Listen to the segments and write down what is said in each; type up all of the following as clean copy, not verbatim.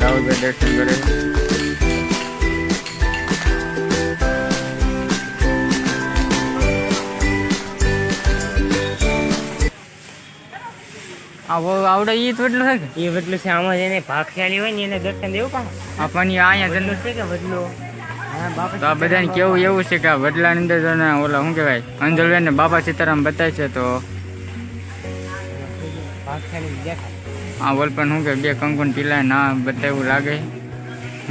રાહુલભાઈ દર્શન કરે આવડે એ તો એટલું છે કે એ વડલું છે આમાં જેને ભાગશાળી હોય ને એને દર્શન દેવું પણ આપણને અહીંયા વડલું છે કે વડલો તો આ બધાને કેવું એવું છે કે આ વડલાની અંદર જો ને ઓલા શું કહેવાય અંજલબેન ને બાબા સીતારામ બતાય છે તો ભાગશાળી દેખાય. આ વોલ પણ શું કે બે કંકુન ટીલા ના બતાવ્યું લાગે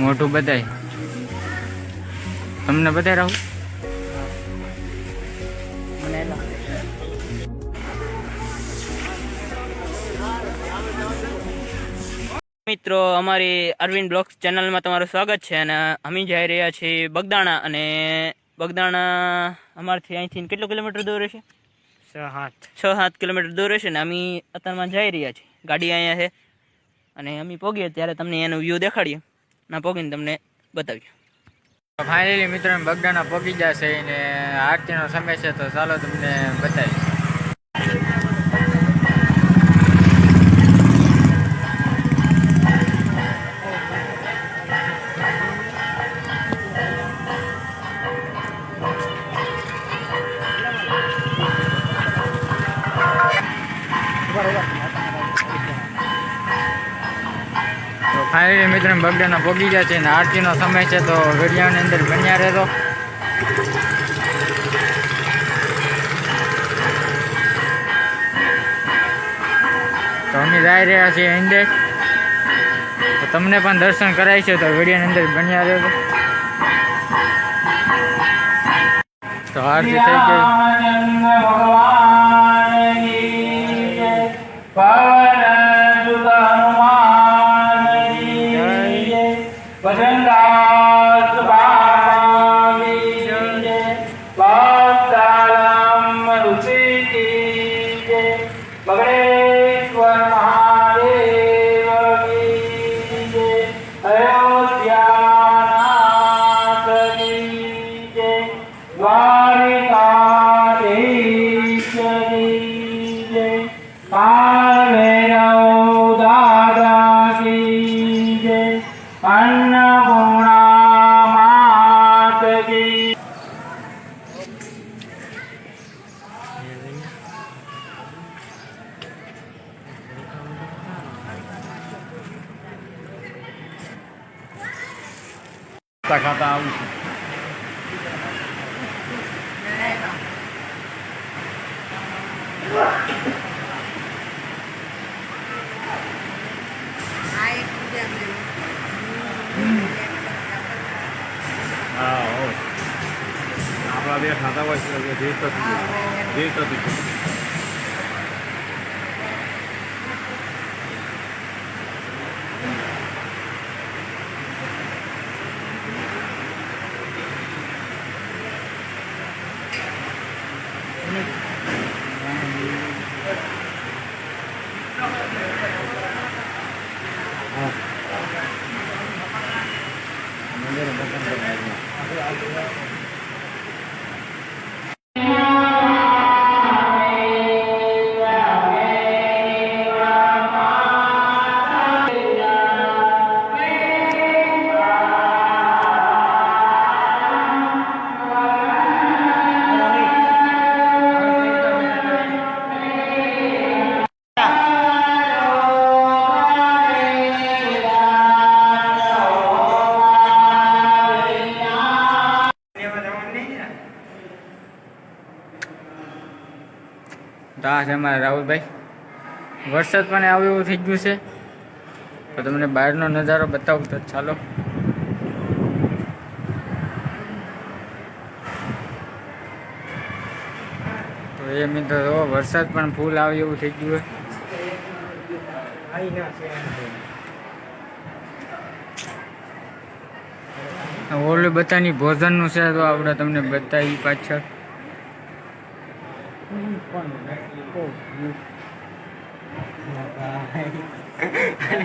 મોઢું બતાય તમને બતાય રહું મને એનો મિત્રો અમારી અરવિંદ બ્લોગ્સ ચેનલમાં તમારું સ્વાગત છે અને અમે જઈ રહ્યા છીએ બગદાણા અને બગદાણા અમારથી અહીંથી કેટલું કિલોમીટર દૂર રહેશે? 6-7 કિલોમીટર દૂર રહેશે ને અમે અત્યારમાં જઈ રહ્યા છીએ. ગાડી અહીંયા છે અને અમે પહોંચીએ ત્યારે તમને એનો વ્યૂ દેખાડીએ ના પહોંચીને તમને બતાવીએ. ફાઇનલી મિત્રો બગદાણા પહોંચી જશે ને આરતીનો સમય છે તો ચાલો તમને બતાવીએ. તો ફાઇનલી મિત્રો બગદાણા પહોંચી ગયા છે ને આરતીનો સમય છે તો ઘડિયાળની અંદર બન્યા રહેતો. તો અમે જઈ રહ્યા છીએ અંદર તો તમને પણ દર્શન કરાય છે તો ઘડિયાળની અંદર બન્યા રહેતો. તો આરતી થઈ ગઈ. ખાતા આવું છું. આપણા બે ખાતા હોય છે તો આ છે અમારા રાહુલભાઈ. વરસાદ પણ આવું એવું થઈ ગયું છે તો તમને બહારનો નજારો બતાવું તો ચાલો. તો એ મિત્રો વરસાદ પણ ફૂલ આવે એવું થઈ ગયું છે. ઓલું બધાની ભોજનનું છે તો આપણે તમને બતાવી પાછળ.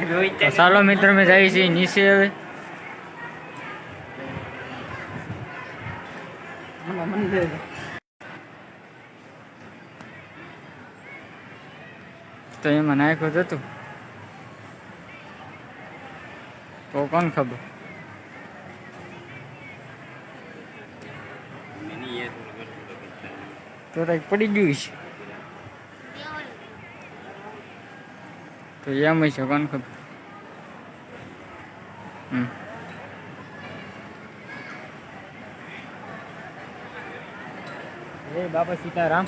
તો ચાલો મિત્રો મેં જઈએ છીએ નીચે હવે. તો એમાં નાખ્યું હતું તો કોણ ખબર. તો કંઈક પડી ગયું છે તો એમ છે કોણ ખબર. બાપા સીતારામ.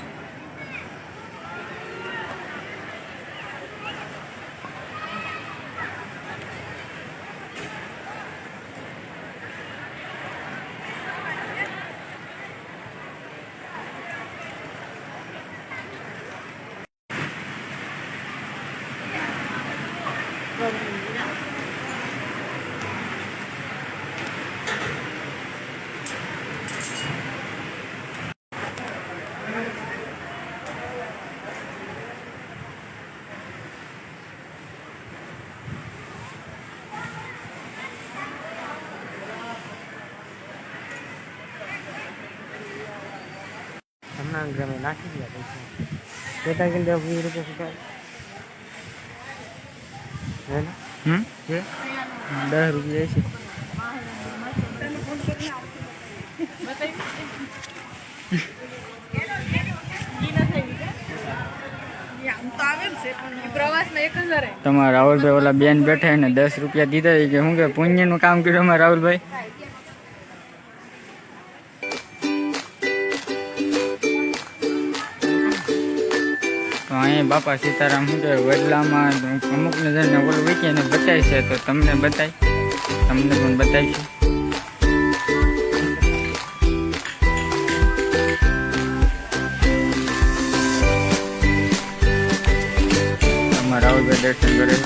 હમણાં ગ્રામે નાખી ગયા પૈસા કેટલા કિલો 20 રૂપિયા છે 10 રૂપિયા છે. તમારા રાહુલભાઈ ઓલા બેન બેઠા ને 10 રૂપિયા દીધા કે શું કે પુણ્યનું કામ કર્યું અમારા રાહુલભાઈ. તો અહીંયા બાપા સીતારામ શું કહેવાય વડલામાં અમુક નજરને ઓલું વીકીને બતાય છે તો તમને બતાય તમને પણ બતાવીશું. તમારા રાહુલભાઈ દર્શન કરે.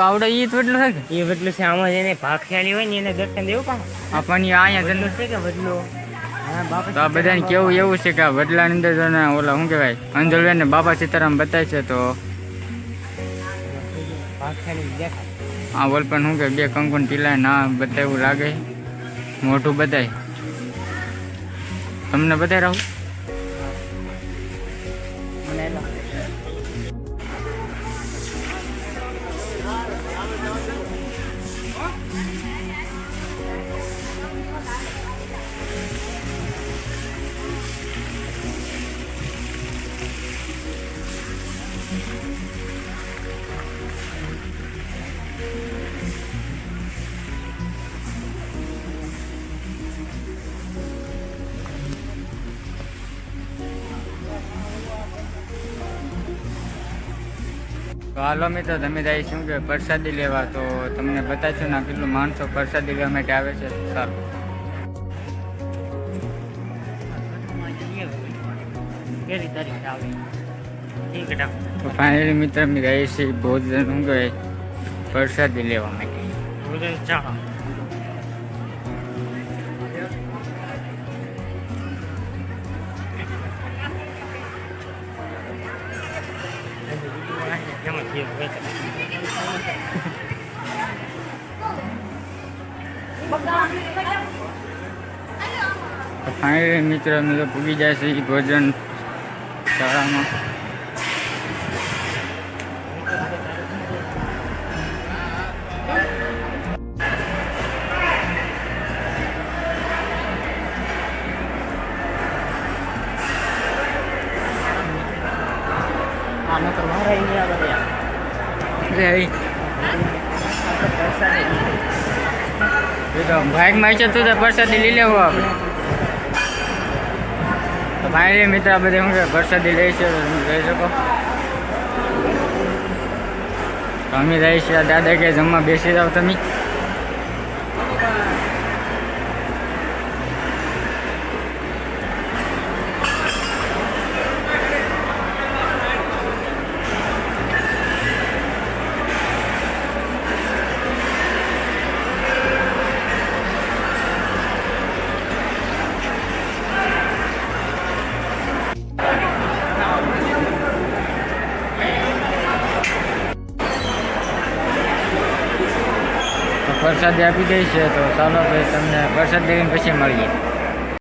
આવડે એ વડલું છે કે એ બદલું છે આમાં જેને ભાગ ખ્યાલી હોય ને એને દર્શન દેવું પણ આપણને અહીંયા બદલું છે કે બદલો તો આ બધાને કેવું એવું છે કે આ વડલાની અંદર જો ને ઓલા શું કહેવાય અંજલબેન ને બાપા સીતારામ બતાય છે તો ભાગ ખ્યાલી દેખાય. આ વોલ પણ શું કે બે કંકુન ટીલા ના બતાવ્યું લાગે મોઢું બતાય તમને બતાય રાહુલ. તો હાલો મિત્રો તમે જાય શું કે પ્રસાદી લેવા તો તમને બતાવશું ને કેટલું માણસો પ્રસાદી લેવા માટે આવે છે. સારું તો ફાઇનલી મિત્ર અમે જઈએ છીએ ભોજન શું કહેવાય પ્રસાદી લેવા માટે. ફાઇનલી મિત્ર અમે તો પૂગી જાય છે ભોજન શાળામાં. બાઇકમાં છે તો પ્રસાદી લઈ લેવું આપણે. તો ફાઇનલી મિત્ર બધે શું કે પ્રસાદી લઈ છે તમે જોઈ શકો. તો અમે જઈએ છીએ દાદા કે જમવા બેસી જાઓ તમે. પ્રસાદી આપી દઈ છે તો ચાલો ભાઈ તમને પ્રસાદ લઈને પછી મળીએ.